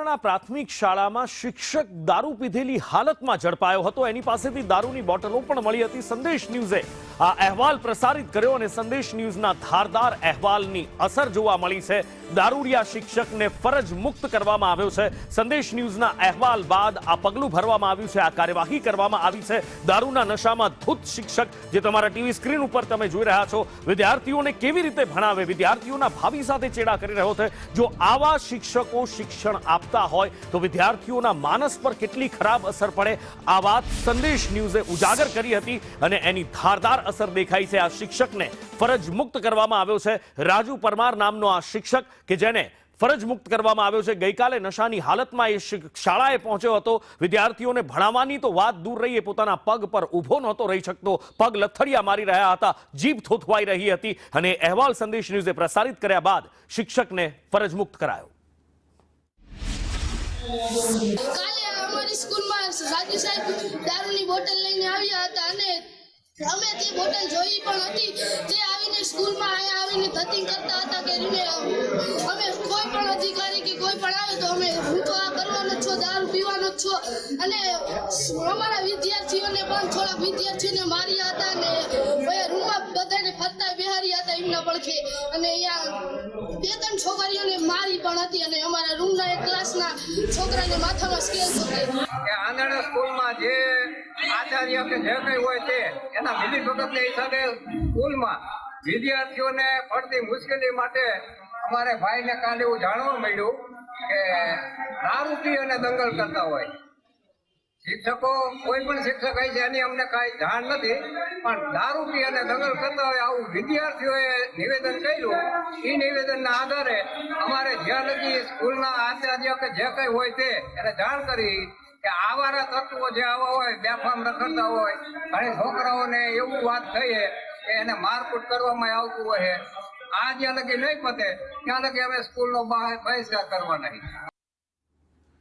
નખત્રાણા પ્રાથમિક શાળામાં શિક્ષક દારૂ પીધેલી હાલતમાં ઝડપાયો હતો। એની પાસેથી દારૂની બોટલો પણ મળી હતી। સંદેશ ન્યૂઝે આ અહેવાલ પ્રસારિત કર્યો અને સંદેશ ન્યૂઝના ધારદાર અહેવાલની અસર જોવા મળી છે। દારૂડિયા શિક્ષકને ફરજ મુક્ત કરવામાં આવ્યો છે। સંદેશ ન્યૂઝના અહેવાલ બાદ આ પગલું ભરવામાં આવ્યું છે, આ કાર્યવાહી કરવામાં આવી છે। દારૂના નશામાં ધૂત શિક્ષક જે તમારા ટીવી સ્ક્રીન ઉપર તમે જોઈ રહ્યા છો, વિદ્યાર્થીઓને કેવી રીતે ભણાવે, વિદ્યાર્થીઓના ભાવિ સાથે ચેડા કરી રહ્યો છે। જો આવા શિક્ષકો શિક્ષણ આપતા હોય તો વિદ્યાર્થીઓના માનસ પર કેટલી ખરાબ અસર પડે, આ વાત સંદેશ ન્યૂઝે ઉજાગર કરી હતી અને એની ધારદાર અસર દેખાઈ છે। આ શિક્ષકને ફરજ મુક્ત કરવામાં આવ્યો છે। રાજુ પરમાર નામનો આ શિક્ષક કે જેને ફરજ મુક્ત કરવામાં આવ્યો છે, ગઈકાલે નશાની હાલતમાં એ શાળાએ પહોંચ્યો હતો। વિદ્યાર્થીઓને ભણાવવાની તો વાત દૂર રહી, એ પોતાના પગ પર ઊભો નહોતો રહી શકતો, પગ લથડિયા મારી રહ્યા હતા, જીભ થોથવાઈ રહી હતી અને અહેવાલ સંદેશ ન્યૂઝે પ્રસારિત કર્યા બાદ શિક્ષકને ફરજ મુક્ત કરાયો। કાલે અમારી સ્કૂલમાં રાજુ સાહેબ દારૂની બોટલ લઈને આવ્યા હતા અને અમે તે બોટલ જોઈ પણ હતી। તે આવીને સ્કૂલમાં આવીને ધતિંગ કરતા હતા કે અમે કોઈ પણ અધિકારી કે કોઈ પણ આવે તો અમે હું તો આ કરવાનો છો, દારૂ પીવાનો જ છો। અને અમારા વિદ્યાર્થીઓને પણ થોડા વિદ્યાર્થીઓને માર્યા હતા અને રૂમમાં બધાને ફરતા બિહાર્યા હતા એમના પડખે, અને અહીંયા બે ત્રણ છોકરીઓને મારી પણ હતી અને અમારા રૂમના એક ક્લાસના છોકરાને માથામાં સ્કેલ ચોટી। આંધણા સ્કૂલમાં જે આચાર્ય કે જે કંઈ હોય તે એના મિલીભગતને હિસાબે સ્કૂલમાં વિદ્યાર્થીઓને પડતી મુશ્કેલી માટે અમારે ભાઈને કાલે એવું જાણવા મળ્યું કે દારૂ પી અને દંગલ કરતા હોય શિક્ષકો। કોઈ પણ શિક્ષક હોય છે એની અમને કાંઈ જાણ નથી, પણ દારૂ પી અને દંગલ કરતા હોય આવું વિદ્યાર્થીઓએ નિવેદન કર્યું। એ નિવેદનના આધારે અમારે જ્યાં લગી સ્કૂલના આચાર્ય કે જે કંઈ હોય તે એને જાણ કરી કે આવારા તત્વો જે આવા હોય, બેફામ રખડતા હોય, ઘણી છોકરાઓને એવું વાત થઈ કે એને મારકૂટ કરવામાં આવતું હોય, આ જ્યાં લગી નહીં પતે ત્યાં લગી અમે સ્કૂલનો બહિષ્કાર કરવા નહીં।